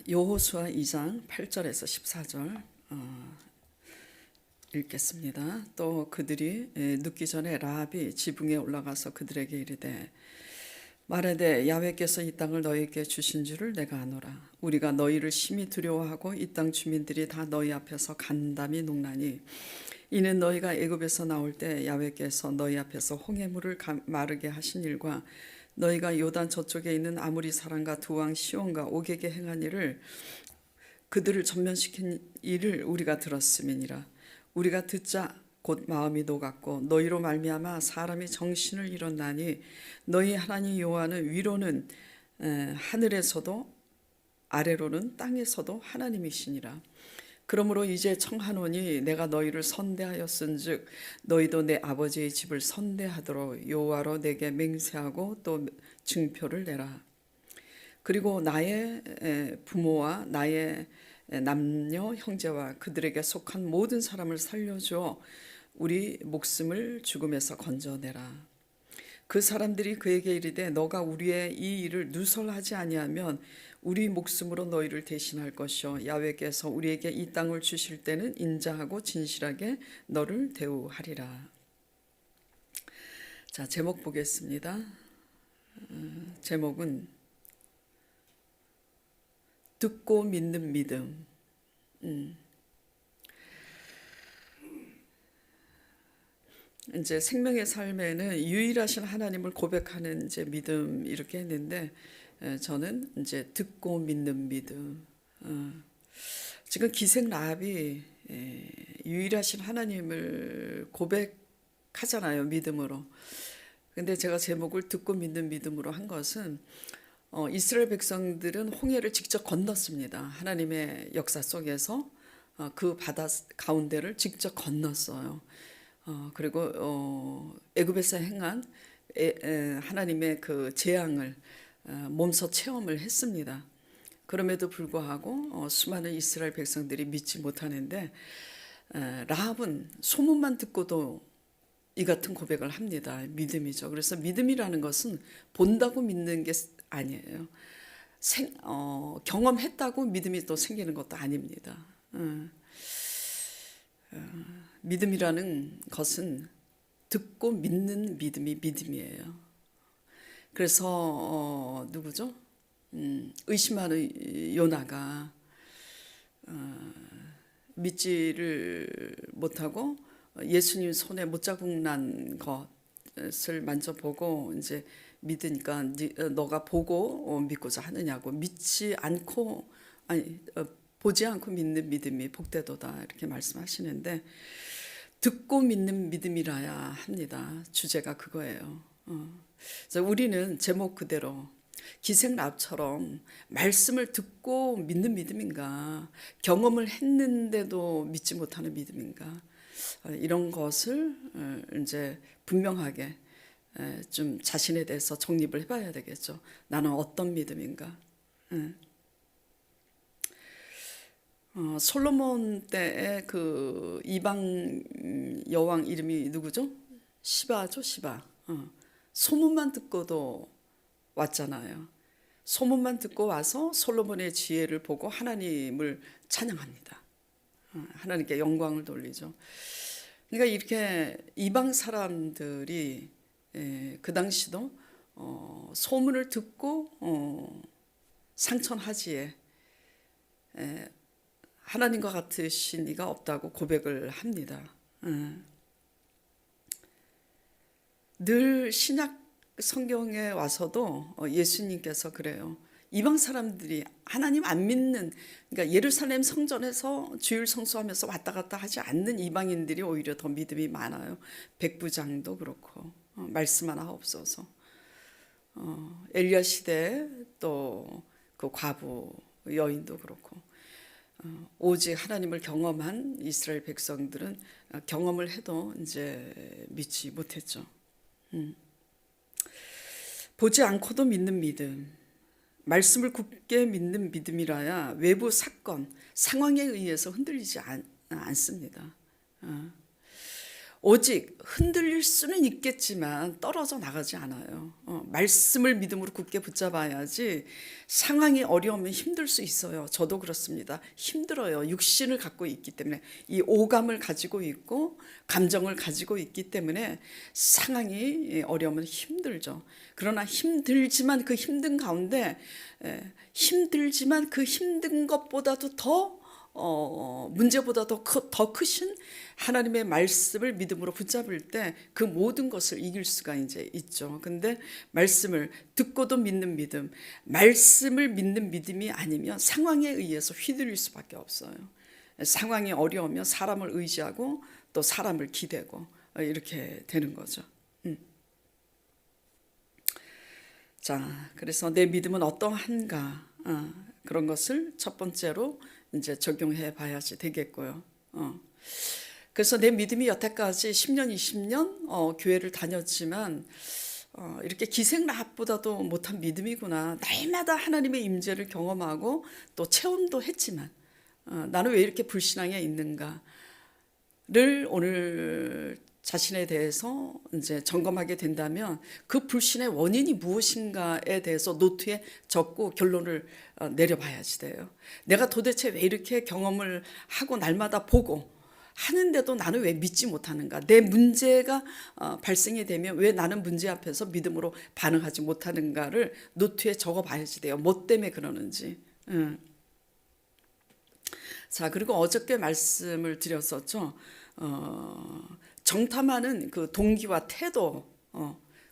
여호수아 2장 8절에서 14절 읽겠습니다. 또 그들이 눕기 전에 라합이 지붕에 올라가서 그들에게 이르되 말하되 야훼께서 이 땅을 너희에게 주신 줄을 내가 아노라. 우리가 너희를 심히 두려워하고 이 땅 주민들이 다 너희 앞에서 간담이 녹나니 이는 너희가 애굽에서 나올 때 야훼께서 너희 앞에서 홍해물을 마르게 하신 일과 너희가 요단 저쪽에 있는 아모리 사람과 두 왕 시온과 옥에게 행한 일을 그들을 전면시킨 일을 우리가 들었음이니라. 우리가 듣자 곧 마음이 녹았고 너희로 말미암아 사람이 정신을 잃었나니 너희 하나님 여호와는 위로는 하늘에서도 아래로는 땅에서도 하나님이시니라. 그러므로 이제 청하노니 내가 너희를 선대하였은즉 너희도 내 아버지의 집을 선대하도록 여호와로 내게 맹세하고 또 증표를 내라. 그리고 나의 부모와 나의 남녀 형제와 그들에게 속한 모든 사람을 살려주어 우리 목숨을 죽음에서 건져내라. 그 사람들이 그에게 이르되 너가 우리의 이 일을 누설하지 아니하면 우리 목숨으로 너희를 대신할 것이요 야훼께서 우리에게 이 땅을 주실 때는 인자하고 진실하게 너를 대우하리라. 자, 제목 보겠습니다. 제목은 듣고 믿는 믿음. 이제 생명의 삶에는 유일하신 하나님을 고백하는 이제 믿음 이렇게 했는데 저는 이제 듣고 믿는 믿음. 지금 기생 라합이 유일하신 하나님을 고백하잖아요, 믿음으로. 근데 제가 제목을 듣고 믿는 믿음으로 한 것은 이스라엘 백성들은 홍해를 직접 건넜습니다. 하나님의 역사 속에서 그 바다 가운데를 직접 건넜어요. 그리고 애굽에서 행한 하나님의 그 재앙을 몸소 체험을 했습니다. 그럼에도 불구하고 수많은 이스라엘 백성들이 믿지 못하는데 라합은 소문만 듣고도 이 같은 고백을 합니다. 믿음이죠. 그래서 믿음이라는 것은 본다고 믿는 게 아니에요. 경험했다고 믿음이 또 생기는 것도 아닙니다. 믿음이라는 것은 듣고 믿는 믿음이 믿음이에요. 그래서 누구죠? 의심하는 요나가 믿지를 못하고 예수님 손에 못자국 난 것을 만져보고 이제 믿으니까 너가 보고 믿고자 하느냐고 믿지 않고 보지 않고 믿는 믿음이 복되도다 이렇게 말씀하시는데 듣고 믿는 믿음이라야 합니다. 주제가 그거예요. 그래서 우리는 제목 그대로 기생 라합처럼 말씀을 듣고 믿는 믿음인가, 경험을 했는데도 믿지 못하는 믿음인가, 이런 것을 이제 분명하게 좀 자신에 대해서 정립을 해봐야 되겠죠. 나는 어떤 믿음인가. 솔로몬 때의 그 이방 여왕 이름이 누구죠? 시바죠, 시바. 소문만 듣고도 왔잖아요. 소문만 듣고 와서 솔로몬의 지혜를 보고 하나님을 찬양합니다. 하나님께 영광을 돌리죠. 그러니까 이렇게 이방 사람들이 그 당시도 소문을 듣고 상천하지에 하나님과 같으신 이가 없다고 고백을 합니다. 늘 신약 성경에 와서도 예수님께서 그래요. 이방 사람들이 하나님 안 믿는, 그러니까 예루살렘 성전에서 주일 성수하면서 왔다 갔다 하지 않는 이방인들이 오히려 더 믿음이 많아요. 백부장도 그렇고 말씀 하나 없어서 엘리야 시대 또 그 과부 여인도 그렇고 오직 하나님을 경험한 이스라엘 백성들은 경험을 해도 이제 믿지 못했죠. 보지 않고도 믿는 믿음, 말씀을 굳게 믿는 믿음이라야 외부 사건, 상황에 의해서 흔들리지 않습니다. 오직 흔들릴 수는 있겠지만 떨어져 나가지 않아요. 말씀을 믿음으로 굳게 붙잡아야지. 상황이 어려우면 힘들 수 있어요. 저도 그렇습니다. 힘들어요. 육신을 갖고 있기 때문에, 이 오감을 가지고 있고 감정을 가지고 있기 때문에 상황이 어려우면 힘들죠. 그러나 힘들지만 그 힘든 가운데, 힘들지만 그 힘든 것보다도 문제보다 더 크신 하나님의 말씀을 믿음으로 붙잡을 때 그 모든 것을 이길 수가 이제 있죠. 근데 말씀을 듣고도 믿는 믿음, 말씀을 믿는 믿음이 아니면 상황에 의해서 휘둘릴 수밖에 없어요. 상황이 어려우면 사람을 의지하고 또 사람을 기대고 이렇게 되는 거죠. 자, 그래서 내 믿음은 어떠한가, 그런 것을 첫 번째로 이제 적용해 봐야지 되겠고요. 그래서 내 믿음이 여태까지 10년, 20년 교회를 다녔지만 이렇게 기생라합보다도 못한 믿음이구나. 날마다 하나님의 임재를 경험하고 또 체험도 했지만 나는 왜 이렇게 불신앙에 있는가를 오늘 자신에 대해서 이제 점검하게 된다면 그 불신의 원인이 무엇인가에 대해서 노트에 적고 결론을 내려봐야지 돼요. 내가 도대체 왜 이렇게 경험을 하고 날마다 보고 하는데도 나는 왜 믿지 못하는가? 내 문제가 발생이 되면 왜 나는 문제 앞에서 믿음으로 반응하지 못하는가를 노트에 적어봐야지 돼요. 뭐 때문에 그러는지. 자, 그리고 어저께 말씀을 드렸었죠. 정탐하는 그 동기와 태도,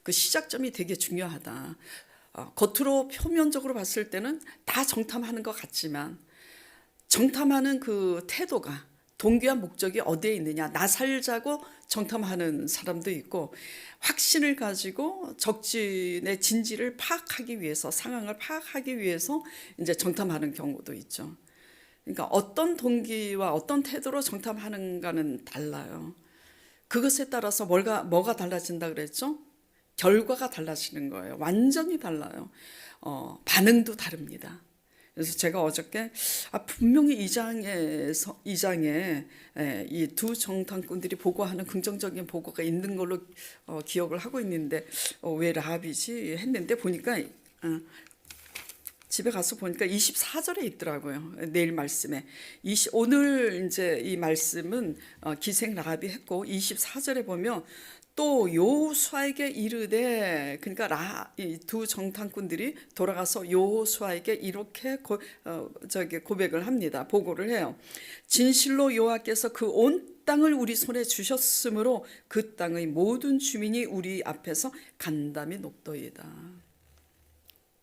그 시작점이 되게 중요하다. 겉으로 표면적으로 봤을 때는 다 정탐하는 것 같지만 정탐하는 그 태도가, 동기와 목적이 어디에 있느냐. 나 살자고 정탐하는 사람도 있고 확신을 가지고 적진의 진지를 파악하기 위해서, 상황을 파악하기 위해서 이제 정탐하는 경우도 있죠. 그러니까 어떤 동기와 어떤 태도로 정탐하는가는 달라요. 그것에 따라서 뭐가 달라진다 그랬죠? 결과가 달라지는 거예요. 완전히 달라요. 반응도 다릅니다. 그래서 제가 어저께 분명히 이 장에 이 두 정탐꾼들이 보고하는 긍정적인 보고가 있는 걸로 기억을 하고 있는데 왜 라합이지 했는데 보니까 집에 가서 보니까 24절에 있더라고요. 내일 말씀에. 오늘 이제 이 말씀은 기생 라합이 했고 24절에 보면 또 여호수아에게 이르되, 그러니까 이 두 정탐꾼들이 돌아가서 여호수아에게 이렇게 고백을 합니다. 보고를 해요. 진실로 여호와께서 그 온 땅을 우리 손에 주셨으므로 그 땅의 모든 주민이 우리 앞에서 간담이 높도이다.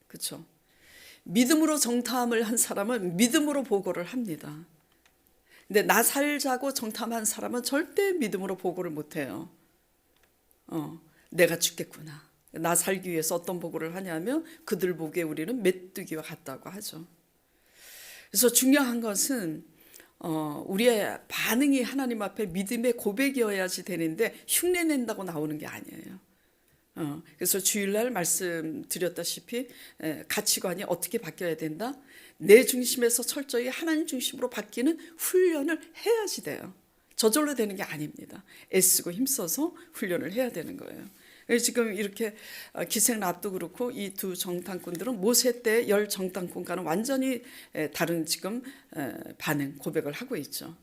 그렇죠? 믿음으로 정탐을 한 사람은 믿음으로 보고를 합니다. 근데 나 살자고 정탐한 사람은 절대 믿음으로 보고를 못해요. 내가 죽겠구나. 나 살기 위해서 어떤 보고를 하냐면 그들 보기에 우리는 메뚜기와 같다고 하죠. 그래서 중요한 것은 우리의 반응이 하나님 앞에 믿음의 고백이어야지 되는데 흉내낸다고 나오는 게 아니에요. 그래서 주일날 말씀드렸다시피 가치관이 어떻게 바뀌어야 된다? 내 중심에서 철저히 하나님 중심으로 바뀌는 훈련을 해야지 돼요. 저절로 되는 게 아닙니다. 애쓰고 힘써서 훈련을 해야 되는 거예요. 지금 이렇게 기생라합도 그렇고 이 두 정탐꾼들은 모세 때 열 정탐꾼과는 완전히 다른 지금 반응, 고백을 하고 있죠.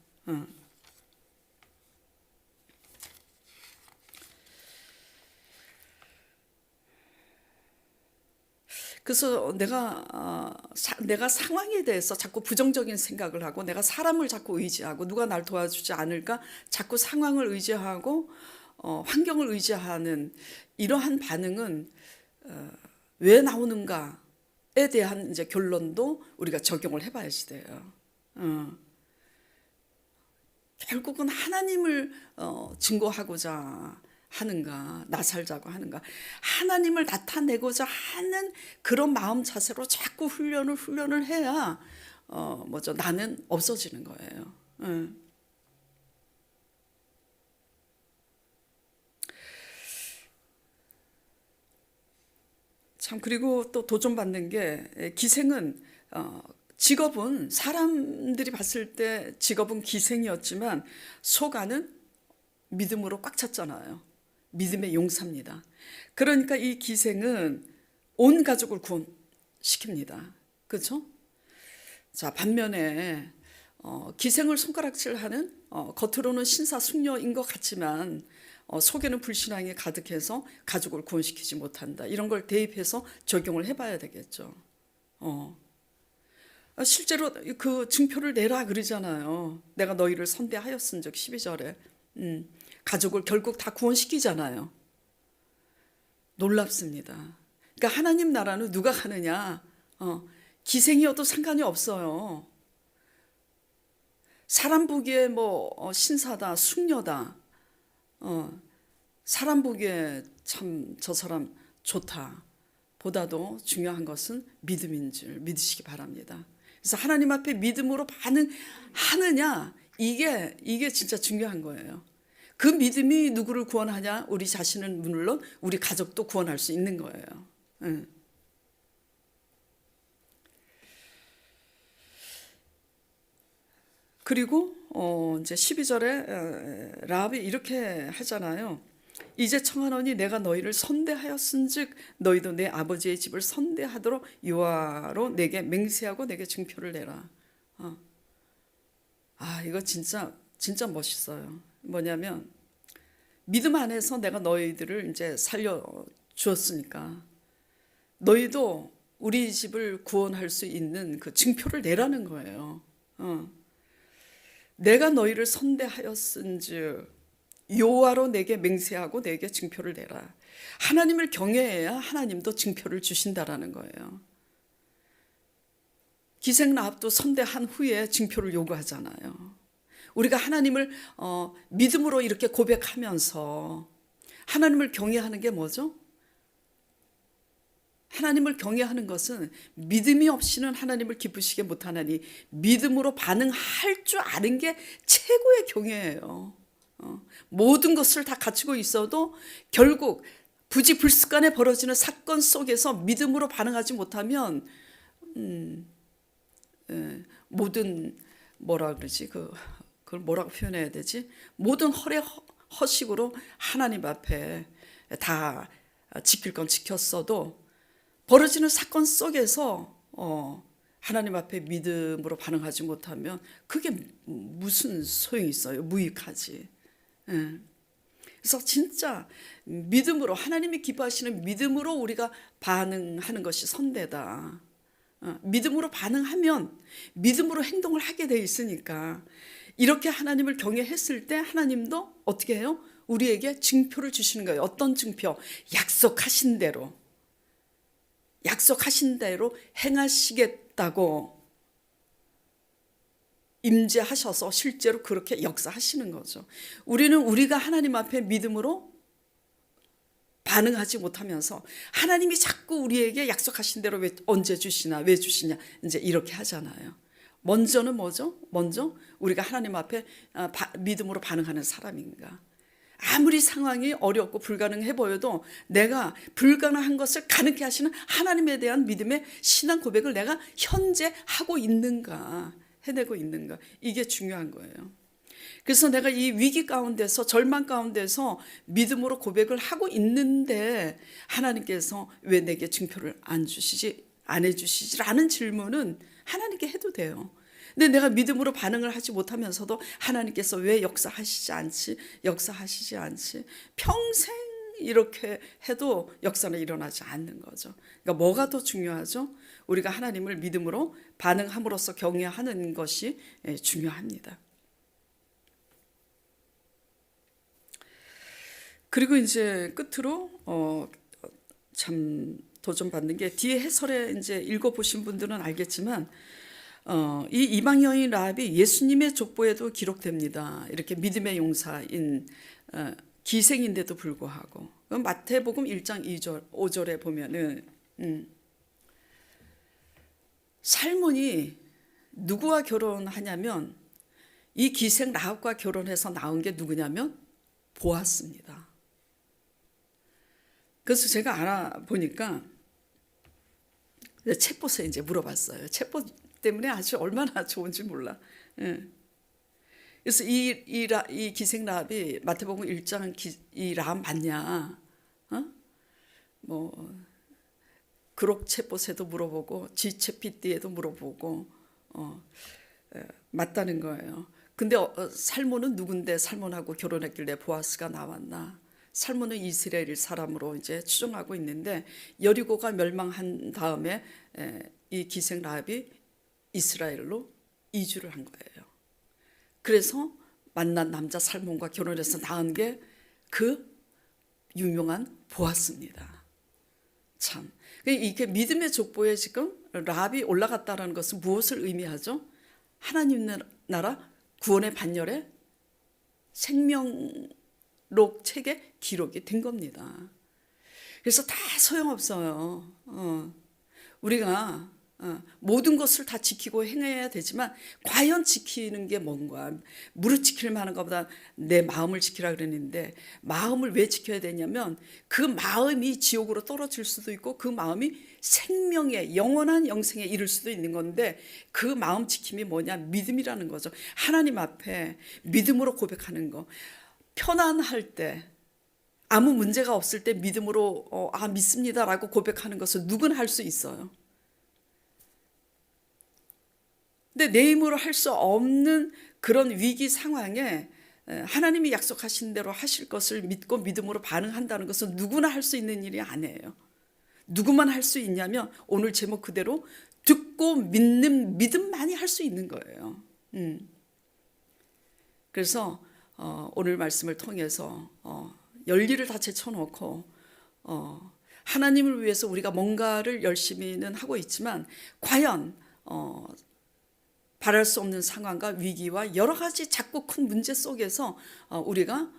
그래서 내가 상황에 대해서 자꾸 부정적인 생각을 하고 내가 사람을 자꾸 의지하고 누가 날 도와주지 않을까 자꾸 상황을 의지하고 환경을 의지하는 이러한 반응은 왜 나오는가에 대한 이제 결론도 우리가 적용을 해봐야지 돼요. 결국은 하나님을 증거하고자 하는가, 나 살자고 하는가, 하나님을 나타내고자 하는 그런 마음 자세로 자꾸 훈련을 해야 나는 없어지는 거예요. 참, 그리고 또 도전받는 게 기생은 직업은 사람들이 봤을 때 직업은 기생이었지만 속 안은 믿음으로 꽉 찼잖아요. 믿음의 용사입니다. 그러니까 이 기생은 온 가족을 구원시킵니다. 그렇죠? 자, 반면에 기생을 손가락질하는 겉으로는 신사숙녀인 것 같지만 속에는 불신앙이 가득해서 가족을 구원시키지 못한다. 이런 걸 대입해서 적용을 해봐야 되겠죠. 실제로 그 증표를 내라 그러잖아요. 내가 너희를 선대하였은즉 12절에 가족을 결국 다 구원시키잖아요. 놀랍습니다. 그러니까 하나님 나라는 누가 가느냐? 기생이어도 상관이 없어요. 사람 보기에 뭐 신사다, 숙녀다, 사람 보기에 참 저 사람 좋다 보다도 중요한 것은 믿음인 줄 믿으시기 바랍니다. 그래서 하나님 앞에 믿음으로 반응하느냐, 이게 진짜 중요한 거예요. 그 믿음이 누구를 구원하냐? 우리 자신은 물론 우리 가족도 구원할 수 있는 거예요. 그리고 이제 12절에 라합이 이렇게 하잖아요. 이제 청하노니 내가 너희를 선대하였은즉 너희도 내 아버지의 집을 선대하도록 여호와로 내게 맹세하고 내게 증표를 내라. 이거 진짜 멋있어요. 뭐냐면 믿음 안에서 내가 너희들을 이제 살려 주었으니까 너희도 우리 집을 구원할 수 있는 그 증표를 내라는 거예요. 내가 너희를 선대하였은즉 여호와로 내게 맹세하고 내게 증표를 내라. 하나님을 경외해야 하나님도 증표를 주신다라는 거예요. 기생 라합도 선대한 후에 증표를 요구하잖아요. 우리가 하나님을 믿음으로 이렇게 고백하면서 하나님을 경외하는 게 뭐죠? 하나님을 경외하는 것은 믿음이 없이는 하나님을 기쁘시게 못하나니 믿음으로 반응할 줄 아는 게 최고의 경외예요. 모든 것을 다 갖추고 있어도 결국 부지불식간에 벌어지는 사건 속에서 믿음으로 반응하지 못하면 모든 뭐라 그러지? 그걸 뭐라고 표현해야 되지? 모든 허식으로 하나님 앞에 다 지킬 건 지켰어도 벌어지는 사건 속에서 하나님 앞에 믿음으로 반응하지 못하면 그게 무슨 소용이 있어요? 무익하지. 그래서 진짜 믿음으로 하나님이 기뻐하시는 믿음으로 우리가 반응하는 것이 선대다. 믿음으로 반응하면 믿음으로 행동을 하게 돼 있으니까 이렇게 하나님을 경외했을 때 하나님도 어떻게 해요? 우리에게 증표를 주시는 거예요. 어떤 증표? 약속하신 대로 행하시겠다고 임재하셔서 실제로 그렇게 역사하시는 거죠. 우리는 우리가 하나님 앞에 믿음으로 반응하지 못하면서 하나님이 자꾸 우리에게 약속하신 대로 언제 주시나 왜 주시냐 이제 이렇게 하잖아요. 먼저는 뭐죠? 먼저 우리가 하나님 앞에 믿음으로 반응하는 사람인가. 아무리 상황이 어렵고 불가능해 보여도 내가 불가능한 것을 가능케 하시는 하나님에 대한 믿음의 신앙 고백을 내가 현재 하고 있는가, 해내고 있는가, 이게 중요한 거예요. 그래서 내가 이 위기 가운데서 절망 가운데서 믿음으로 고백을 하고 있는데 하나님께서 왜 내게 증표를 안 해주시지라는 질문은 하나님께 해도 돼요. 근데 내가 믿음으로 반응을 하지 못하면서도 하나님께서 왜 역사하시지 않지 평생 이렇게 해도 역사는 일어나지 않는 거죠. 그러니까 뭐가 더 중요하죠? 우리가 하나님을 믿음으로 반응함으로써 경외하는 것이 중요합니다. 그리고 이제 끝으로 참 도전받는 게 뒤에 해설에 이제 읽어보신 분들은 알겠지만 이 이방 여인 라합이 예수님의 족보에도 기록됩니다. 이렇게 믿음의 용사인 기생인데도 불구하고 마태복음 1장 2절 5절에 보면은 살몬이 누구와 결혼하냐면 이 기생 라합과 결혼해서 낳은 게 누구냐면 보아스입니다. 그래서 제가 알아보니까 챗봇에 이제 물어봤어요. 챗봇 때문에 아주 얼마나 좋은지 몰라. 그래서 이 기생 라합이 마태복음 1장 이 라합 맞냐? 뭐 그록채봇에도 물어보고 지체피띠에도 물어보고 맞다는 거예요. 근데 살몬은 누군데 살몬하고 결혼했길래 보아스가 나왔나? 살몬은 이스라엘 사람으로 이제 추정하고 있는데 여리고가 멸망한 다음에 이 기생 라합이 이스라엘로 이주를 한 거예요. 그래서 만난 남자 살몬과 결혼해서 낳은 게 그 유명한 보아스입니다. 참, 이게 믿음의 족보에 지금 라합이 올라갔다는 것은 무엇을 의미하죠? 하나님 나라 구원의 반열에 생명록 책에 기록이 된 겁니다. 그래서 다 소용없어요. 우리가 모든 것을 다 지키고 행해야 되지만 과연 지키는 게 뭔가? 무릇 지킬 만한 것보다 내 마음을 지키라 그랬는데 마음을 왜 지켜야 되냐면 그 마음이 지옥으로 떨어질 수도 있고 그 마음이 생명에 영원한 영생에 이를 수도 있는 건데 그 마음 지킴이 뭐냐? 믿음이라는 거죠. 하나님 앞에 믿음으로 고백하는 거. 편안할 때 아무 문제가 없을 때 믿음으로 믿습니다라고 고백하는 것을 누구나 할 수 있어요. 근데 내 힘으로 할 수 없는 그런 위기 상황에 하나님이 약속하신 대로 하실 것을 믿고 믿음으로 반응한다는 것은 누구나 할 수 있는 일이 아니에요. 누구만 할 수 있냐면 오늘 제목 그대로 듣고 믿는 믿음만이 할 수 있는 거예요. 그래서 오늘 말씀을 통해서 열일을 다 제쳐놓고 하나님을 위해서 우리가 뭔가를 열심히는 하고 있지만 과연 바랄 수 없는 상황과 위기와 여러 가지 작고 큰 문제 속에서 우리가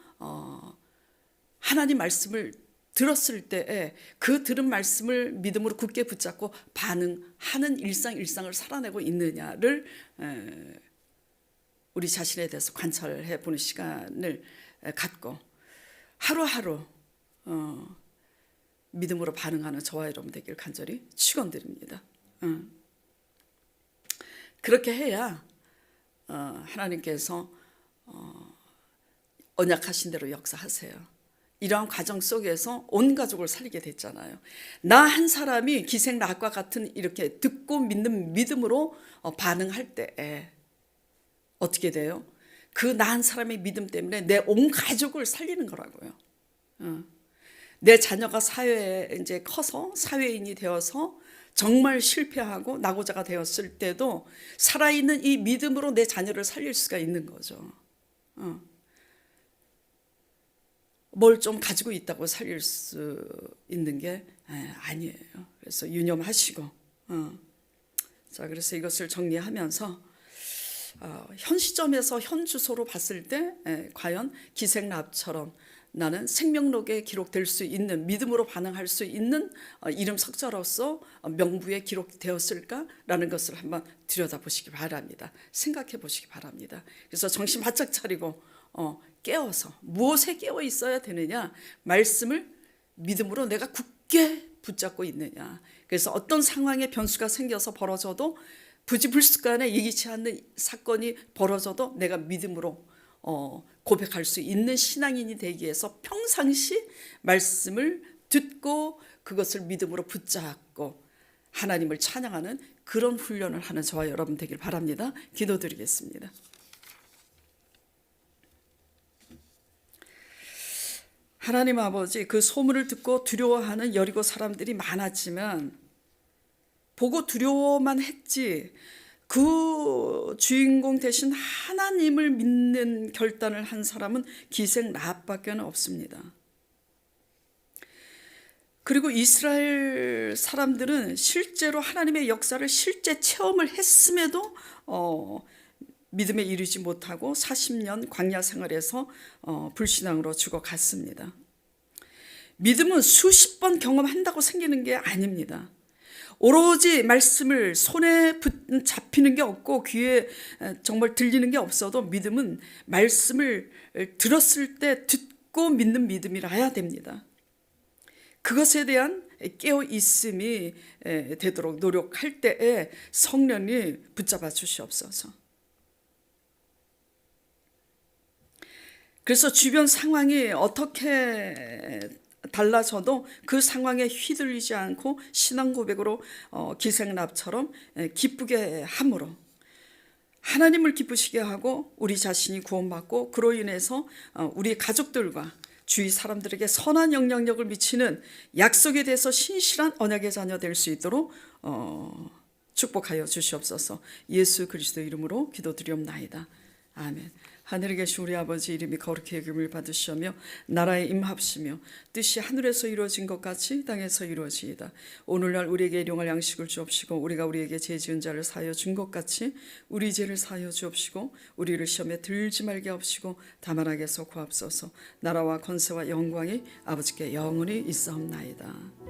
하나님 말씀을 들었을 때에 그 들은 말씀을 믿음으로 굳게 붙잡고 반응하는 일상을 살아내고 있느냐를 우리 자신에 대해서 관찰해 보는 시간을 갖고 하루하루 믿음으로 반응하는 저와 여러분 되길 간절히 축원드립니다. 그렇게 해야 하나님께서 언약하신 대로 역사하세요. 이러한 과정 속에서 온 가족을 살리게 됐잖아요. 나 한 사람이 기생 라합과 같은 이렇게 듣고 믿는 믿음으로 반응할 때 어떻게 돼요? 그 나 한 사람의 믿음 때문에 내 온 가족을 살리는 거라고요. 내 자녀가 사회에 이제 커서 사회인이 되어서 정말 실패하고 낙오자가 되었을 때도 살아있는 이 믿음으로 내 자녀를 살릴 수가 있는 거죠. 뭘 좀 가지고 있다고 살릴 수 있는 게 아니에요. 그래서 유념하시고 자, 그래서 이것을 정리하면서 현 시점에서 현 주소로 봤을 때 과연 기생 라합처럼 나는 생명록에 기록될 수 있는 믿음으로 반응할 수 있는 이름 석자로서 명부에 기록되었을까라는 것을 한번 들여다보시기 바랍니다. 생각해 보시기 바랍니다. 그래서 정신 바짝 차리고 깨어서 무엇에 깨어 있어야 되느냐? 말씀을 믿음으로 내가 굳게 붙잡고 있느냐? 그래서 어떤 상황에 변수가 생겨서 벌어져도 부지불식간에 예기치 않는 사건이 벌어져도 내가 믿음으로 고백할 수 있는 신앙인이 되기 위해서 평상시 말씀을 듣고 그것을 믿음으로 붙잡고 하나님을 찬양하는 그런 훈련을 하는 저와 여러분 되길 바랍니다. 기도드리겠습니다. 하나님 아버지, 그 소문을 듣고 두려워하는 여리고 사람들이 많았지만 보고 두려워만 했지 그 주인공 대신 하나님을 믿는 결단을 한 사람은 기생 라합밖에 없습니다. 그리고 이스라엘 사람들은 실제로 하나님의 역사를 실제 체험을 했음에도 믿음에 이르지 못하고 40년 광야 생활에서 불신앙으로 죽어갔습니다. 믿음은 수십 번 경험한다고 생기는 게 아닙니다. 오로지 말씀을 손에 잡히는 게 없고 귀에 정말 들리는 게 없어도 믿음은 말씀을 들었을 때 듣고 믿는 믿음이라야 됩니다. 그것에 대한 깨어 있음이 되도록 노력할 때에 성령이 붙잡아 주시옵소서. 그래서 주변 상황이 어떻게 달라져도 그 상황에 휘둘리지 않고 신앙 고백으로 기생납처럼 기쁘게 함으로 하나님을 기쁘시게 하고 우리 자신이 구원받고 그로 인해서 우리 가족들과 주위 사람들에게 선한 영향력을 미치는 약속에 대해서 신실한 언약의 자녀 될 수 있도록 축복하여 주시옵소서. 예수 그리스도 이름으로 기도드리옵나이다. 아멘. 하늘에 계신 우리 아버지 이름이 거룩히 여김을 받으시며 나라에 임합시며 뜻이 하늘에서 이루어진 것 같이 땅에서 이루어지이다. 오늘날 우리에게 일용할 양식을 주옵시고 우리가 우리에게 죄 지은 자를 사하여 준 것 같이 우리 죄를 사하여 주옵시고 우리를 시험에 들지 말게 하옵시고 다만 악에서 구하옵소서. 나라와 권세와 영광이 아버지께 영원히 있사옵나이다.